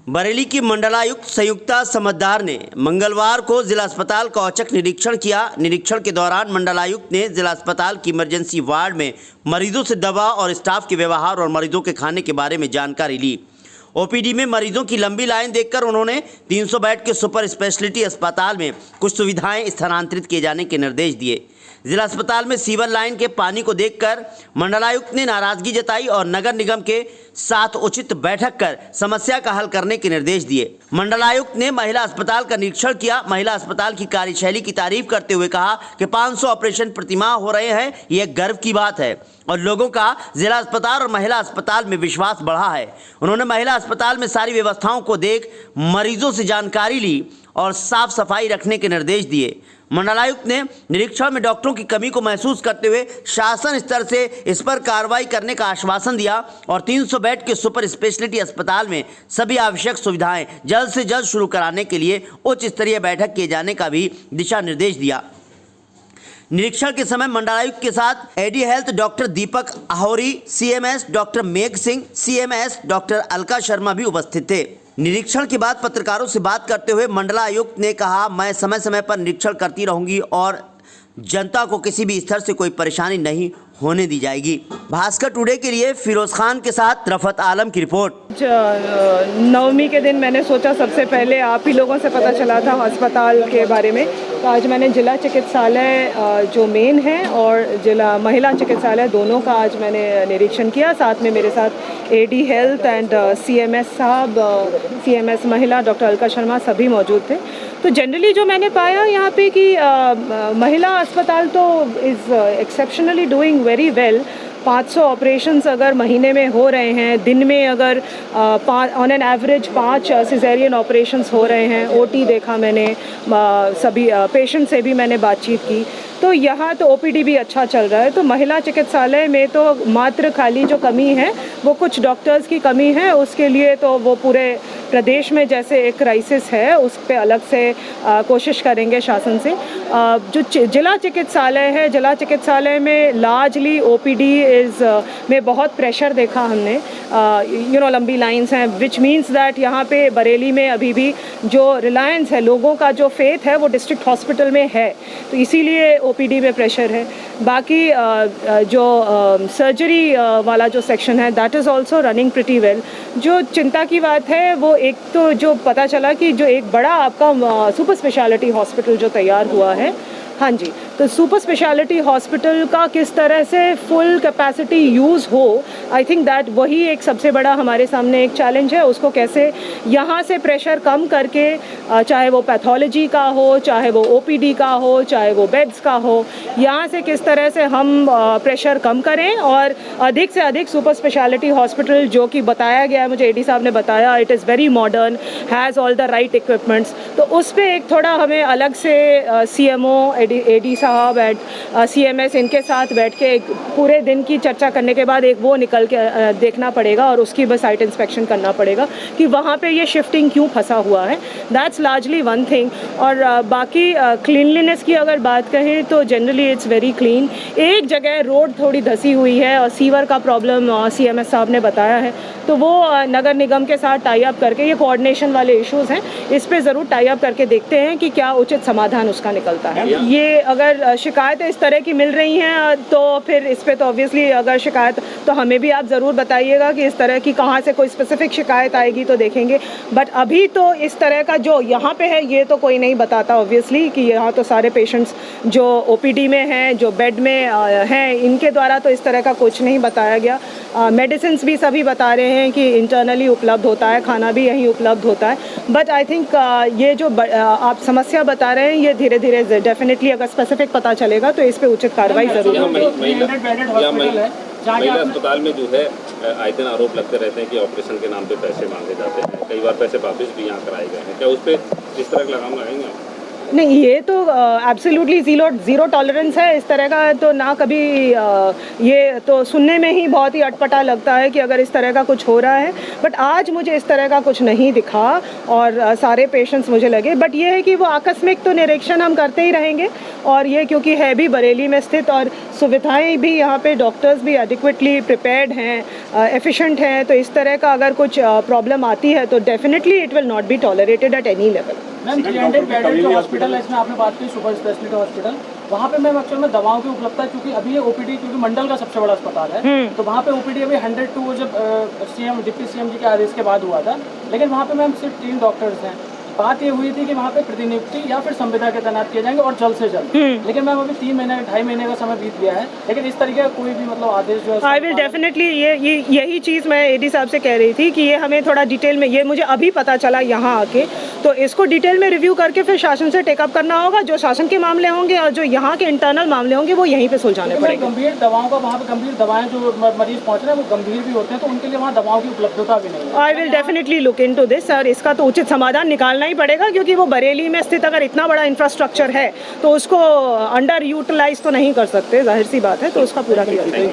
बरेली की मंडलायुक्त संयुक्ता समद्दार ने मंगलवार को जिला अस्पताल का औचक निरीक्षण किया। निरीक्षण के दौरान मंडलायुक्त ने जिला अस्पताल की इमरजेंसी वार्ड में मरीजों से दवा और स्टाफ के व्यवहार और मरीजों के खाने के बारे में जानकारी ली। ओपीडी में मरीजों की लंबी लाइन देखकर उन्होंने 300 बेड के सुपर स्पेशलिटी अस्पताल में कुछ सुविधाएं स्थानांतरित किए जाने के निर्देश दिए। जिला अस्पताल में सीवर लाइन के पानी को देखकर मंडलायुक्त ने नाराजगी जताई और नगर निगम के साथ उचित बैठक कर समस्या का हल करने के निर्देश दिए। मंडलायुक्त ने महिला अस्पताल का निरीक्षण किया। महिला अस्पताल की कार्यशैली की तारीफ करते हुए कहा कि 500 ऑपरेशन प्रतिमाह हो रहे हैं, ये गर्व की बात है और लोगों का जिला अस्पताल और महिला अस्पताल में विश्वास बढ़ा है। उन्होंने महिला अस्पताल में सारी व्यवस्थाओं को देख मरीजों से जानकारी ली और साफ सफाई रखने के निर्देश दिए। मंडलायुक्त ने निरीक्षण में डॉक्टरों की कमी को महसूस करते हुए शासन स्तर से इस पर कार्रवाई करने का आश्वासन दिया और 300 बेड के सुपर स्पेशलिटी अस्पताल में सभी आवश्यक सुविधाएं जल्द से जल्द शुरू कराने के लिए उच्च स्तरीय बैठक किए जाने का भी दिशा निर्देश दिया। निरीक्षण के समय मंडलायुक्त के साथ एडी हेल्थ डॉक्टर दीपक आहोरी, सीएमएस डॉक्टर मेघ सिंह, सीएमएस डॉक्टर अलका शर्मा भी उपस्थित थे। निरीक्षण के बाद पत्रकारों से बात करते हुए मंडलायुक्त ने कहा, मैं समय समय पर निरीक्षण करती रहूंगी और जनता को किसी भी स्तर से कोई परेशानी नहीं होने दी जाएगी। भास्कर टुडे के लिए फिरोज खान के साथ रफत आलम की रिपोर्ट। नवमी के दिन मैंने सोचा सबसे पहले आप ही लोगों से पता चला था अस्पताल के बारे में, तो आज मैंने जिला चिकित्सालय जो मेन है और जिला महिला चिकित्सालय दोनों का आज मैंने निरीक्षण किया। साथ में मेरे साथ एडी हेल्थ एंड सीएमएस साहब, सीएमएस महिला डॉक्टर अलका शर्मा सभी मौजूद थे। तो जनरली जो मैंने पाया यहाँ पे कि महिला अस्पताल तो is exceptionally doing very well. 500 operations अगर महीने में हो रहे हैं, दिन में अगर on an average 5 caesarean operations हो रहे हैं। ओटी देखा मैंने, सभी पेशेंट से भी मैंने बातचीत की, तो यहाँ तो ओपीडी भी अच्छा चल रहा है। तो महिला चिकित्सालय में तो मात्र खाली जो कमी है वो कुछ डॉक्टर्स की कमी है, उसके लिए तो वो पूरे प्रदेश में जैसे एक क्राइसिस है उस पर अलग से कोशिश करेंगे शासन से। जो जिला चिकित्सालय है, जिला चिकित्सालय में लार्जली ओपीडी में बहुत प्रेशर देखा हमने। लंबी लाइंस हैं, विच मीन्स दैट यहाँ पे बरेली में अभी भी जो रिलायंस है, लोगों का जो फेथ है वो डिस्ट्रिक्ट हॉस्पिटल में है, तो इसीलिए ओपीडी में प्रेशर है। बाकी जो सर्जरी वाला जो सेक्शन है that is also running pretty well. जो चिंता की बात है वो एक तो जो पता चला कि जो एक बड़ा आपका सुपर स्पेशलिटी हॉस्पिटल जो तैयार हुआ है, हाँ जी, तो सुपर स्पेशलिटी हॉस्पिटल का किस तरह से फुल कैपेसिटी यूज़ हो, आई थिंक दैट वही एक सबसे बड़ा हमारे सामने एक चैलेंज है। उसको कैसे यहाँ से प्रेशर कम करके, चाहे वो पैथोलॉजी का हो, चाहे वो ओपीडी का हो, चाहे वो बेड्स का हो, यहाँ से किस तरह से हम प्रेशर कम करें और अधिक से अधिक सुपर स्पेशलिटी हॉस्पिटल, जो कि बताया गया है, मुझे एडी साहब ने बताया, it is very modern, has all the right equipments, तो उस पर एक थोड़ा हमें अलग से सीएमओ, एडी साहब एंड सीएमएस इनके साथ बैठ के एक पूरे दिन की चर्चा करने के बाद एक वो निकल के देखना पड़ेगा और उसकी बस साइट इंस्पेक्शन करना पड़ेगा कि वहाँ पे ये शिफ्टिंग क्यों फंसा हुआ है। That's largely one thing. और बाकी क्लीनलीनेस की अगर बात कहें तो जनरली इट्स वेरी क्लीन। एक जगह रोड थोड़ी धसी हुई है और सीवर का प्रॉब्लम सीएमएस साहब ने बताया है, तो वो नगर निगम के साथ टाई अप करके, ये कोऑर्डिनेशन वाले इश्यूज़ हैं, इस पर ज़रूर टाई अप करके देखते हैं कि क्या उचित समाधान उसका निकलता है। ये अगर शिकायतें इस तरह की मिल रही हैं तो फिर इस पे तो ऑब्वियसली अगर शिकायत, तो हमें भी आप ज़रूर बताइएगा कि इस तरह की कहाँ से कोई स्पेसिफिक शिकायत आएगी तो देखेंगे। बट अभी तो इस तरह का जो यहाँ पे है ये तो कोई नहीं बताता ऑब्वियसली कि यहाँ तो सारे पेशेंट्स जो ओपीडी में हैं, जो बेड में हैं, इनके द्वारा तो इस तरह का कुछ नहीं बताया गया। मेडिसिन्स भी सभी बता रहे हैं कि इंटरनली उपलब्ध होता है, खाना भी यहीं उपलब्ध होता है। बट आई थिंक ये जो आप समस्या बता रहे हैं ये धीरे धीरे डेफिनेटली अगर स्पेसिफिक पता चलेगा तो इस पे उचित कार्रवाई जरूर होगी। महिला अस्पताल में जो है आए दिन आरोप लगते रहते हैं कि ऑपरेशन के नाम पे पैसे मांगे जाते हैं, कई बार पैसे वापस भी यहाँ कराए गए हैं, क्या उस पर इस तरह का लगाम लगाएंगे आप? नहीं, ये तो एब्सोल्युटली ज़ीरो टॉलरेंस है इस तरह का, तो ना कभी ये तो सुनने में ही बहुत ही अटपटा लगता है कि अगर इस तरह का कुछ हो रहा है। बट आज मुझे इस तरह का कुछ नहीं दिखा और सारे पेशेंट्स मुझे लगे। बट ये है कि वो आकस्मिक तो निरीक्षण हम करते ही रहेंगे और ये क्योंकि है भी बरेली में स्थित और सुविधाएं भी यहाँ पे डॉक्टर्स भी एडिक्वेटली प्रिपेयर्ड हैं, एफिशिएंट हैं, तो इस तरह का अगर कुछ प्रॉब्लम आती है तो definitely it will not be tolerated at any level. Ma'am 300 bedded जो हॉस्पिटल है, इसमें आपने बात की सुपर स्पेशलिटी हॉस्पिटल, वहाँ पे मैम एक्चुअल में दवाओं की उपलब्धता, क्योंकि अभी ये ओपीडी क्योंकि मंडल का सबसे बड़ा अस्पताल है, तो वहाँ पे ओपीडी अभी 102 जब सीएम डिप्टी सीएम जी के आदेश के बाद हुआ था, लेकिन वहाँ पे मैम सिर्फ 3 डॉक्टर्स हैं। बात ये हुई थी कि वहाँ पे प्रतिनियुक्ति या फिर संविदा के तैनात किए जाएंगे और जल्द से जल्द, लेकिन मैम अभी 3 महीने 2.5 महीने का समय बीत गया है, लेकिन इस तरीके का कोई भी मतलब आदेश जो है आई विल डेफिनेटली यही चीज़ मैं एडी साहब से कह रही थी कि ये हमें थोड़ा डिटेल में, ये मुझे अभी पता चला यहाँ आके, तो इसको डिटेल में रिव्यू करके फिर शासन से टेकअप करना होगा। जो शासन के मामले होंगे और जो यहाँ के इंटरनल मामले होंगे वो यहीं पे सुलझाने पड़ेंगे। गंभीर दवाओं का वहाँ पे गंभीर दवाएं जो मरीज पहुँच रहे हैं वो गंभीर भी होते हैं, तो उनके लिए वहाँ दवाओं की उपलब्धता भी नहीं है। I will definitely look into this sir, इसका तो उचित समाधान निकालना ही पड़ेगा, क्योंकि वो बरेली में स्थित अगर इतना बड़ा इंफ्रास्ट्रक्चर है तो उसको अंडर यूटिलाइज तो नहीं कर सकते, जाहिर सी बात है, तो उसका पूरा किया जाए।